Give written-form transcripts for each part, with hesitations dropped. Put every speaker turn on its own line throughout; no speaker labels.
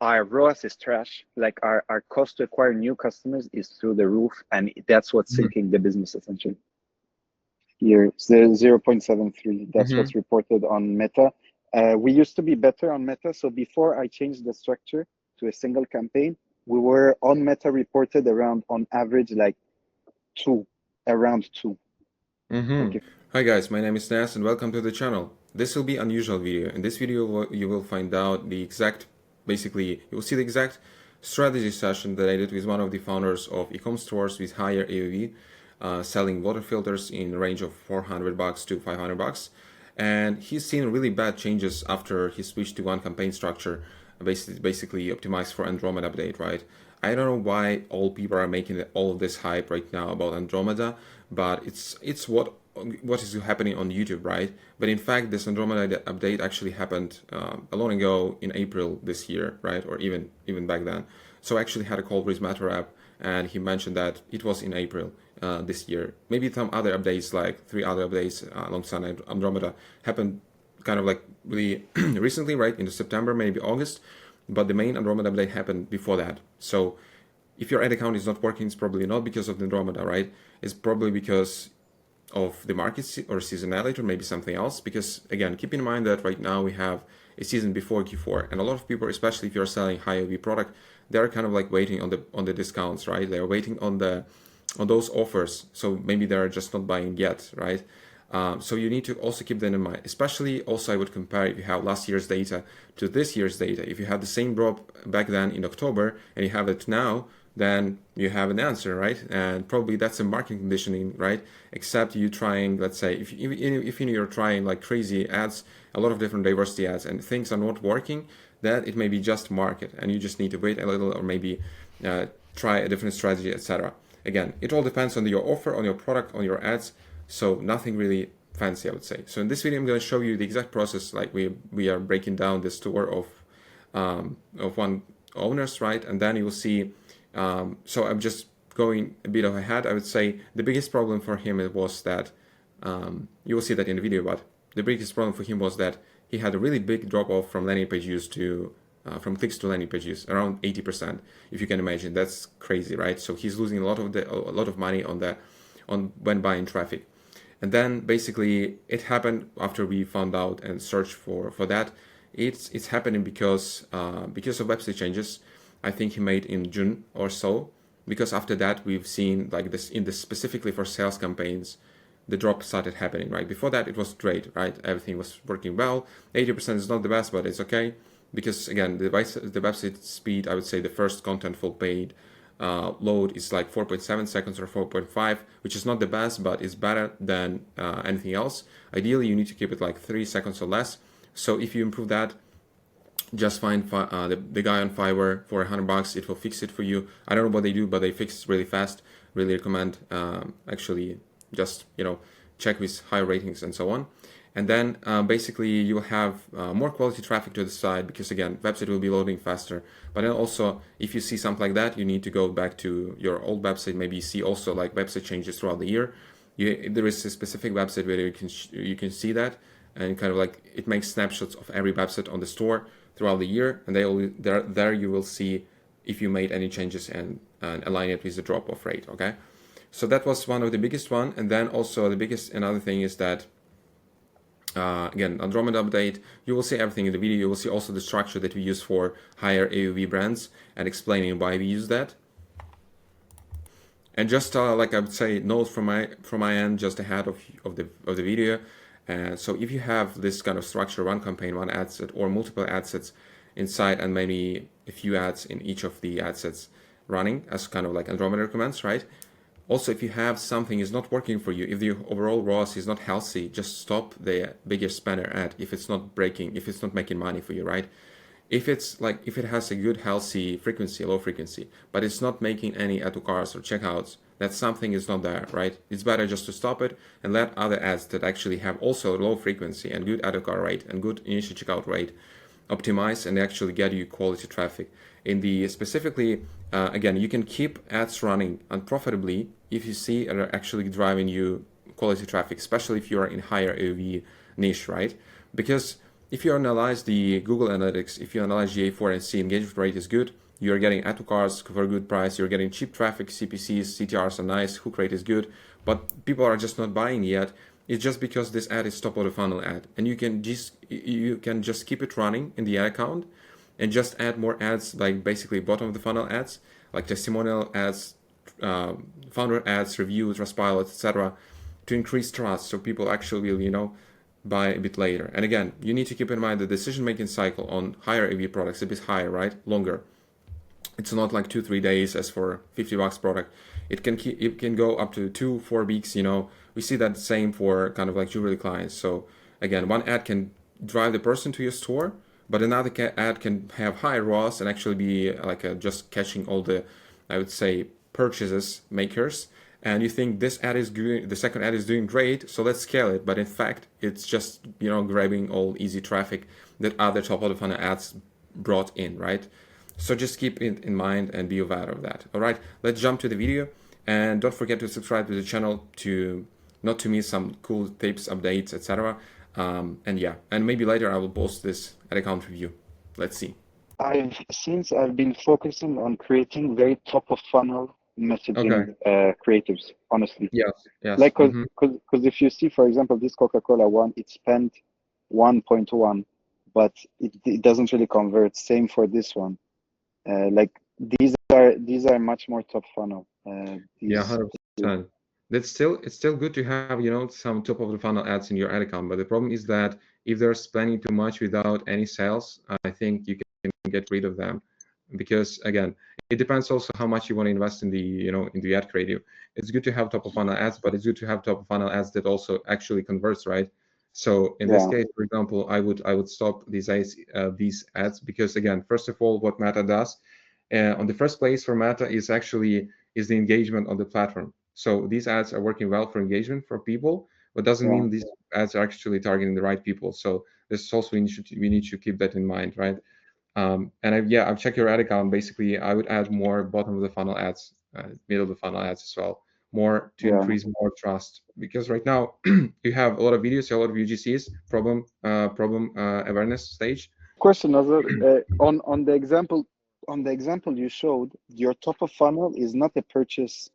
our ROAS is trash. Like our cost to acquire new customers is through the roof, and that's what's sinking the business essentially. Here, it's 0.73. That's
Mm-hmm.
what's reported on Meta. We used to be better on Meta. So before I changed the structure to a single campaign, we were on Meta reported around, on average, like around two.
Mm-hmm.
Okay.
Hi guys, my name is Nas and welcome to the channel. This will be an unusual video. In this video you will find out the exact, basically you will see the exact strategy session that I did with one of the founders of e-commerce stores with higher AOV, selling water filters in the range of $400 to $500. And he's seen really bad changes after he switched to one campaign structure, basically optimized for Andromeda update, right? I don't know why all people are making all of this hype right now about Andromeda, but it's what is happening on YouTube, right? But in fact, this Andromeda update actually happened a long ago in April this year, right? Or even back then. So I actually had a call with Matter app, and he mentioned that it was in April this year. Maybe some other updates, like 3 other updates alongside Andromeda, happened kind of like really recently, right? Into September, maybe August. But the main Andromeda update happened before that. So if your ad account is not working, it's probably not because of the Andromeda, right? It's probably because of the market or seasonality, or maybe something else. Because again, keep in mind that right now we have a season before Q4, and a lot of people, especially if you're selling high-AOV product, they're kind of like waiting on the discounts, right? They're waiting on those offers. So maybe they're just not buying yet, right? So you need to also keep that in mind. Especially also I would compare if you have last year's data to this year's data. If you had the same drop back then in October and you have it now, then you have an answer, right? And probably that's a marketing conditioning, right? Except you trying, let's say, if you're trying like crazy ads, a lot of different diversity ads, and things are not working, then it may be just market, and you just need to wait a little, or maybe try a different strategy, etc. Again, it all depends on your offer, on your product, on your ads. So nothing really fancy, I would say. So in this video, I'm going to show you the exact process, like we are breaking down the store of one owners, right? And then you will see. So I'm just going a bit ahead. I would say the biggest problem for him was that you will see that in the video, but the biggest problem for him was that he had a really big drop off from landing page views to from clicks to landing page views, around 80%. If you can imagine, that's crazy, right? So he's losing a lot of money on when buying traffic. And then basically it happened after we found out and searched for that. It's happening because of website changes I think he made in June or so. Because after that we've seen like this specifically for sales campaigns, the drop started happening, right? Before that it was great, right? Everything was working well. 80% is not the best, but it's okay. Because again, the website speed, I would say the first contentful paid load is like 4.7 seconds or 4.5, which is not the best, but it's better than anything else. Ideally, you need to keep it like 3 seconds or less. So if you improve that, just find the guy on Fiverr for $100. It will fix it for you. I don't know what they do, but they fix it really fast. Really recommend actually just check with high ratings and so on. And then basically you will have more quality traffic to the site, because again, website will be loading faster. But then also, if you see something like that, you need to go back to your old website. Maybe see also like website changes throughout the year. There is a specific website where you can see that, and kind of like it makes snapshots of every website on the store throughout the year, and there you will see if you made any changes and align it with the drop-off rate. Okay, so that was one of the biggest one. And then also the biggest another thing is that again, Andromeda update, you will see everything in the video. You will see also the structure that we use for higher AOV brands and explaining why we use that. And just like I would say, note from my end, just ahead of the video. So if you have this kind of structure, one campaign, one ad set, or multiple ad sets inside, and maybe a few ads in each of the ad sets running, as kind of like Andromeda recommends, right? Also, if you have something is not working for you, if the overall ROAS is not healthy, just stop the biggest spender ad if it's not breaking, if it's not making money for you, right? If it has a good healthy frequency, low frequency, but it's not making any add to carts or checkouts, that something is not there, right? It's better just to stop it and let other ads that actually have also low frequency and good add to cart rate and good initial checkout rate optimize and actually get you quality traffic. In the specifically, again, you can keep ads running unprofitably if you see are actually driving you quality traffic, especially if you are in higher AOV niche, right? Because if you analyze the Google Analytics, if you analyze GA4 and see engagement rate is good, you're getting add to carts for a good price, you're getting cheap traffic, CPCs, CTRs are nice, hook rate is good, but people are just not buying yet. It's just because this ad is top of the funnel ad, and you can just keep it running in the ad account and just add more ads, like basically bottom of the funnel ads, like testimonial ads, founder ads, reviews, Trustpilot, etc., to increase trust, so people actually will, buy a bit later. And again, you need to keep in mind the decision-making cycle on higher AV products a bit higher, right? Longer. It's not like 2-3 days as for $50 product. It can go up to 2-4 weeks. We see that same for kind of like jewelry clients. So again, one ad can drive the person to your store, but another ad can have high ROAS and actually be like just catching all the, I would say, purchases makers. And you think this ad is good, the second ad is doing great, so let's scale it. But in fact, it's just grabbing all easy traffic that other top of the funnel ads brought in, right? So just keep it in mind and be aware of that. All right, let's jump to the video, and don't forget to subscribe to the channel to not to miss some cool tips, updates, etc. And yeah, and maybe later I will post this ad account review. Let's see.
Since I've been focusing on creating very top of funnel messaging creatives, honestly.
Yes.
Like, because if you see, for example, this Coca-Cola one, it spent 1.1, but it doesn't really convert. Same for this one. Like these are much more top funnel.
Yeah, 100%. It's still good to have some top of the funnel ads in your ad account, but the problem is that if they're spending too much without any sales, I think you can get rid of them, because again, it depends also how much you want to invest in the in the ad creative. It's good to have top of funnel ads, but it's good to have top of funnel ads that also actually converts, right? So in this case, for example, I would stop these ads, because again, first of all, what Meta does on the first place for Meta is the engagement on the platform. So these ads are working well for engagement for people, but doesn't mean these ads are actually targeting the right people. So this is also we need to keep that in mind, right? And I've checked your ad account. Basically, I would add more bottom of the funnel ads, middle of the funnel ads as well, more to increase more trust. Because right now you have a lot of videos, a lot of UGCs, problem awareness stage.
Of course, another on the example you showed, your top of funnel is not a purchase.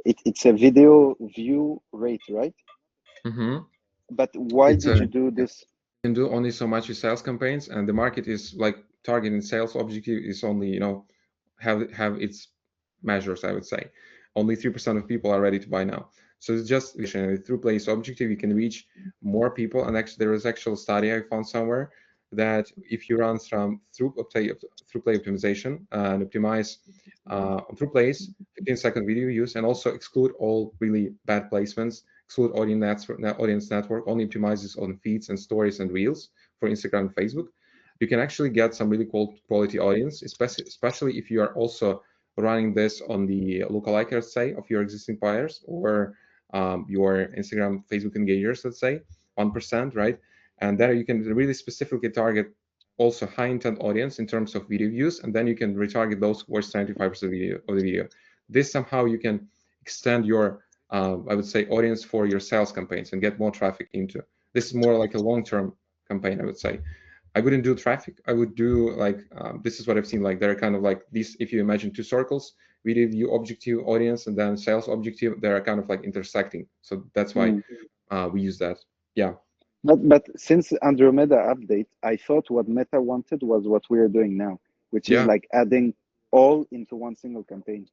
It's a video view rate, right? But why did you do this?
Can do only so much with sales campaigns, and the market is like targeting sales objective is only have its measures. I would say only 3% of people are ready to buy now. So it's just through place objective you can reach more people. And actually there is actual study I found somewhere that if you run through play optimization and optimize through plays 15-second video use, and also exclude all really bad placements, exclude audience network, only optimizes on feeds and stories and reels for Instagram and Facebook, you can actually get some really quality audience, especially if you are also running this on the lookalike, let's say, of your existing buyers, or your Instagram, Facebook engagers, let's say, 1%, right? And then you can really specifically target also high intent audience in terms of video views, and then you can retarget those who watch 95% of the video. This somehow you can extend your I would say audience for your sales campaigns and get more traffic into. This is more like a long-term campaign, I would say. I wouldn't do traffic. I would do like this is what I've seen. Like they're kind of like these. If you imagine two circles, video view objective audience and then sales objective, they're kind of like intersecting. So that's why we use that. Yeah.
But since Andromeda update, I thought what Meta wanted was what we're doing now, which is like adding all into one single campaign.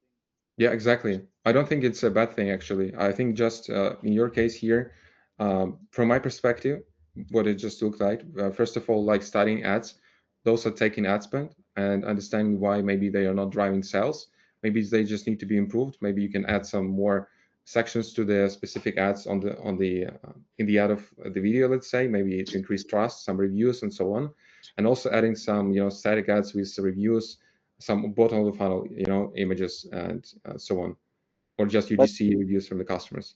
Yeah, exactly. I don't think it's a bad thing, actually. I think just in your case here, from my perspective, what it just looked like, first of all, like studying ads, those are taking ad spend and understanding why maybe they are not driving sales. Maybe they just need to be improved. Maybe you can add some more sections to the specific ads in the ad of the video, let's say, maybe to increase trust, some reviews and so on. And also adding some, static ads with reviews, some bottom of the funnel, images and so on, or just UGC reviews from the customers.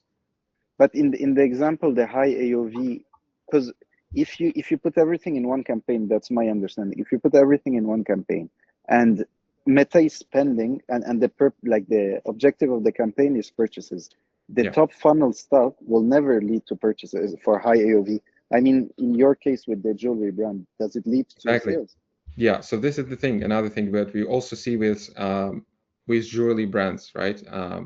But in the example, the high AOV, because if you put everything in one campaign, that's my understanding. If you put everything in one campaign, and Meta is spending, and the objective of the campaign is purchases, the top funnel stuff will never lead to purchases for high AOV. I mean, in your case with the jewelry brand, does it lead to
Exactly.
sales?
Yeah, so this is the thing. Another thing that we also see with jewelry brands, right?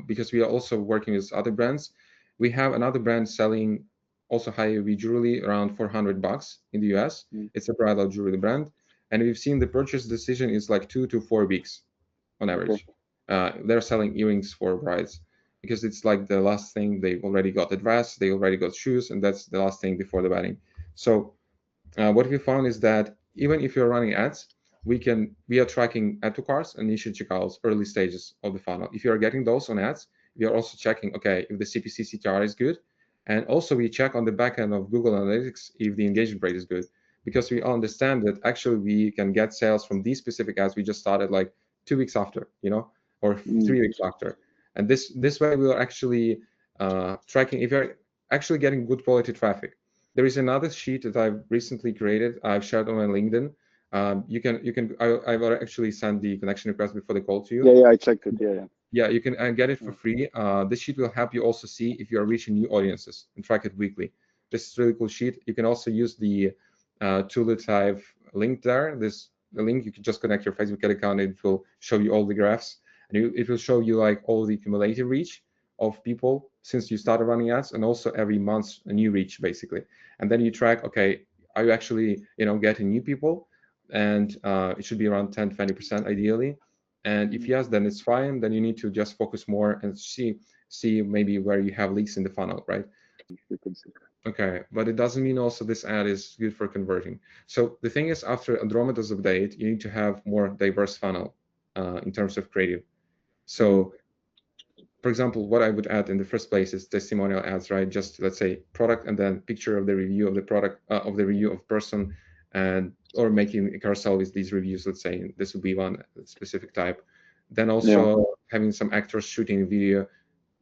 Because we are also working with other brands. We have another brand selling also high AOV jewelry around $400 in the US.
Mm,
It's a bridal jewelry brand, and we've seen the purchase decision is like 2 to 4 weeks on
okay.
average. They're selling earrings for brides because it's like the last thing. They already got the dress, they already got shoes, and that's the last thing before the wedding. So what we found is that even if you're running ads, we are tracking add to carts and initial checkouts, early stages of the funnel. If you are getting those on ads, we are also checking, okay, if the CPC CTR is good, and also we check on the back end of Google Analytics if the engagement rate is good, because we understand that actually we can get sales from these specific ads we just started like 2 weeks after, or
Mm,
3 weeks after, and this way we are actually tracking if you're actually getting good quality traffic. There is another sheet that I've recently created. I've shared on my LinkedIn. I've actually sent the connection request before the call to you.
yeah, yeah, I checked it. Yeah, yeah.
Yeah, you can get it for
Yeah.
free. This sheet will help you also see if you are reaching new audiences and track it weekly. This is a really cool sheet. You can also use the tool that I've linked there. The link, you can just connect your Facebook account and it will show you all the graphs. And it will show you like all the cumulative reach of people since you started running ads, and also every month a new reach basically. And then you track, okay, are you actually getting new people? And it should be around 10-20% ideally. And if
Mm,
yes, then it's fine. Then you need to just focus more and see maybe where you have leaks in the funnel, right?
you can see.
Okay, but it doesn't mean also this ad is good for converting. So the thing is, after Andromeda's update, you need to have more diverse funnel in terms of creative.
Mm,
So, for example, what I would add in the first place is testimonial ads, right? Just let's say product and then picture of the review of the product, of the review of person, and or making a carousel with these reviews. Let's say this would be one specific type. Then
yeah.
also having some actors shooting a video.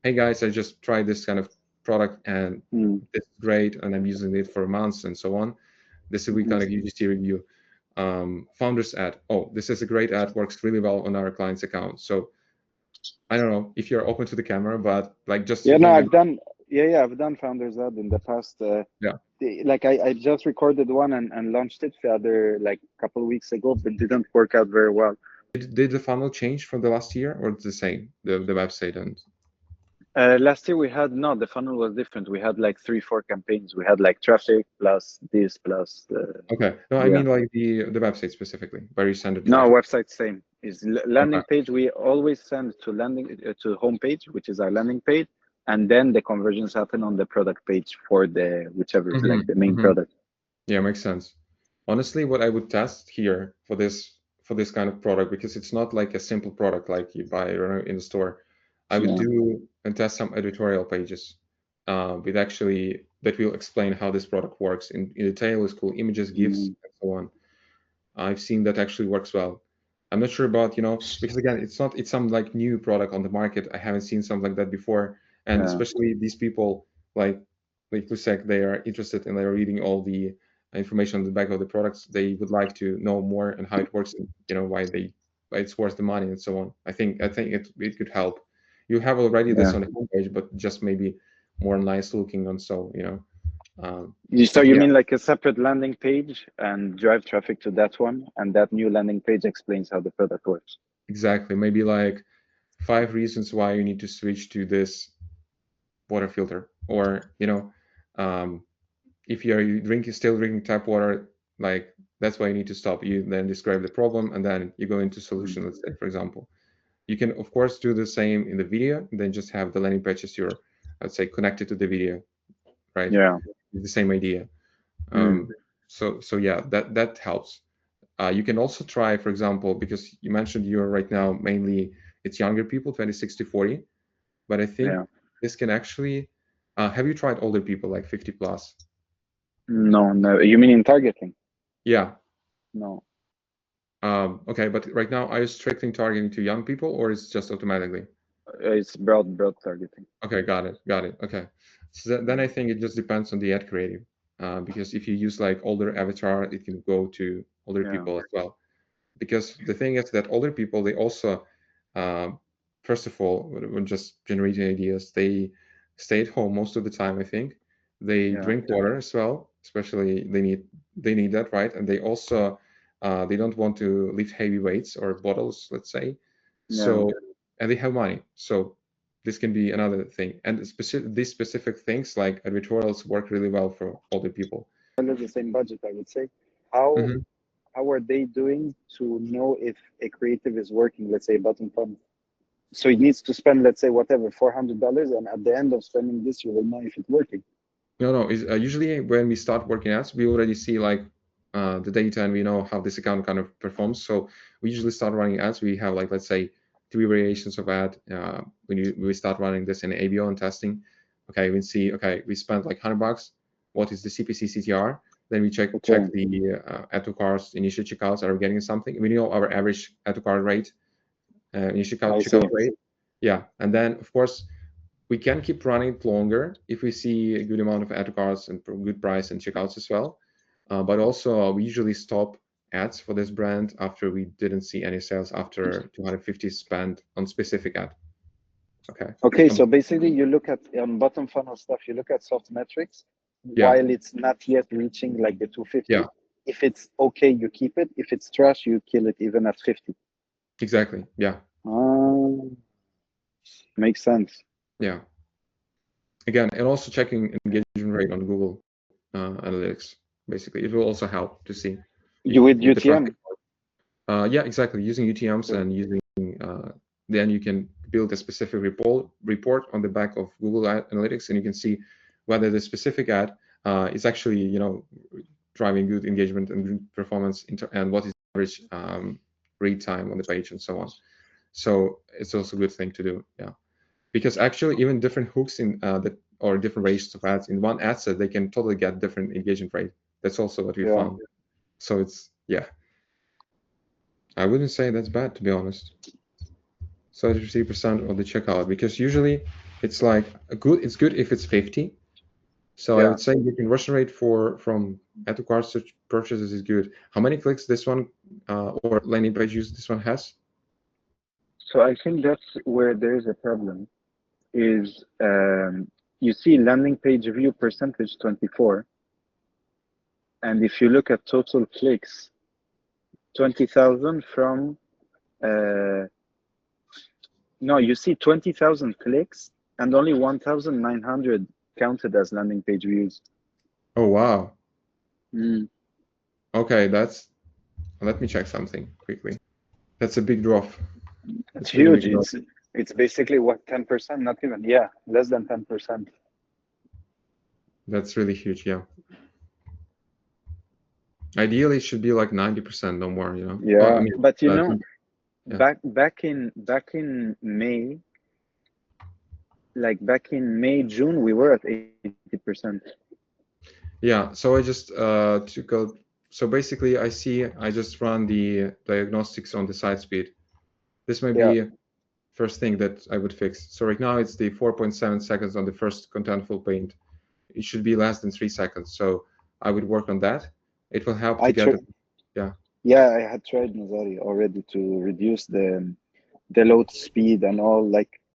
Hey guys, I just tried this kind of product and
Mm,
it's great, and I'm using it for months and so on. This will be
mhm.
kind of UGC review. Founders ad. Oh, this is a great ad, works really well on our client's account. So I don't know if you're open to the camera, but like just to
Yeah, no,
give you,
I've done. Yeah, yeah, I've done Founders Ad in the past.
yeah.
Like I just recorded one and launched it the other like couple of weeks ago, but didn't work out very well.
Did the funnel change from the last year, or it's the same, the website? And
Last year we had no, the funnel was different. We had like 3, 4 campaigns. We had like traffic plus this plus
okay, no, I
yeah.
mean like the website specifically, where you send the
No,
traffic.
website same is
Okay.
landing page. We always send to to homepage, which is our landing page, and then the conversions happen on the product page for the whichever like the main
Hmm.
product.
Yeah, makes sense. Honestly, what I would test here for this kind of product, because it's not like a simple product like you buy in the store, I would
Yeah,
do and test some editorial pages with actually that will explain how this product works in detail with cool images, GIFs,
mm,
and so on. I've seen that actually works well. I'm not sure about, because again, it's some like new product on the market. I haven't seen something like that before. And
yeah,
especially these people like Lusek, they are interested and they're reading all the information on the back of the products. They would like to know more and how it works and why it's worth the money and so on. I think it could help. You have already this
yeah.
on the homepage, but just maybe more nice looking and so,
So you
yeah,
mean like a separate landing page and drive traffic to that one, and that new landing page explains how the product works.
exactly. Maybe like 5 reasons why you need to switch to this water filter, or um, if you're still drinking tap water, like that's why you need to stop. You then describe the problem and then you go into solution.
Mm.
Let's say, for example, you can of course do the same in the video, and then just have the landing pages you're, let's say, connected to the video, right?
Yeah.
The same idea.
Mm.
So yeah, that helps. You can also try, for example, because you mentioned you're right now mainly it's younger people, 26 to 40, but I think
Yeah.
this can actually. Have you tried older people like 50 plus?
No, no. You mean in targeting?
Yeah.
No.
Okay, but right now, are you strictly targeting to young people, or is it just automatically?
It's broad targeting.
Okay, got it, got it. Okay, so then I think it just depends on the ad creative, because if you use like older avatar, it can go to older
Yeah.
people as well. Because the thing is that older people, they also, um, first of all, when just generating ideas, they stay at home most of the time. I think they
Yeah.
drink water as well, especially they need that, right? And they also they don't want to lift heavy weights or bottles, let's say.
Yeah.
So and they have money, so this can be another thing. And these specific things like editorials work really well for older people.
The same budget, I would say. How
Hmm.
how are they doing to know if a creative is working? Let's say button funnel. So he needs to spend, let's say, whatever, $400, and at the end of spending this, you will know if it's working.
No, is usually when we start working ads, we already see like the data and we know how this account kind of performs. So we usually start running ads. We have like, let's say, 3 variations of ad. When we start running this in ABO and testing, okay, we see, okay, we spent like $100. What is the CPC CTR? Then we check
Okay.
the add to carts, initial checkouts. Are we getting something? We know our average add to cart rate, initial
I see.
checkout rate. Yeah, and then of course we can keep running it longer if we see a good amount of ad cards and good price and checkouts as well. But also we usually stop ads for this brand after we didn't see any sales after 250 spent on specific ad. Okay.
Okay, so basically you look at on bottom funnel stuff, you look at soft metrics
Yeah.
while it's not yet reaching like the 250.
Yeah.
If it's okay, you keep it. If it's trash, you kill it even at 50.
Exactly. Yeah.
Makes sense.
Yeah. Again, and also checking engagement rate on Google Analytics. Basically, it will also help to see
You with
if the
UTM?
traffic. Yeah, exactly. Using UTMs and using then you can build a specific report on the back of Google Analytics, and you can see whether the specific ad is actually driving good engagement and good performance, and what is the average read time on the page and so on. So it's also a good thing to do. Yeah, because actually even different hooks in or different variations of ads in one ad set, they can totally get different engagement rate. That's also what we
Yeah.
found. So it's I wouldn't say that's bad, to be honest. 33% of the checkout, because usually it's like it's good if it's 50. So I
Yeah.
would say the conversion rate from add to cart search purchases is good. How many clicks this one or landing page use this one has?
So I think that's where there is a problem. Is you see landing page view percentage 24, and if you look at total clicks, 20,000 from no, you see 20,000 clicks and only 1,900 counted as landing page views.
Oh wow.
Mm.
Okay, let me check something quickly. That's a big drop.
It's
Really
huge.
big drop.
It's basically what, 10%? Not even. Yeah, less than 10%.
That's really huge. Yeah. Ideally, it should be like 90%, no more.
Yeah,
I mean,
but
yeah.
back in May, June, we were at 80%.
Yeah, so I just took a. So basically, I just run the diagnostics on the site speed. This may
Yeah,
be first thing that I would fix. So right now it's the 4.7 seconds on the first contentful paint. It should be less than 3 seconds. So I would work on that. It will help to get it. Yeah.
Yeah, I had tried Nazari already to reduce the load speed and all. Like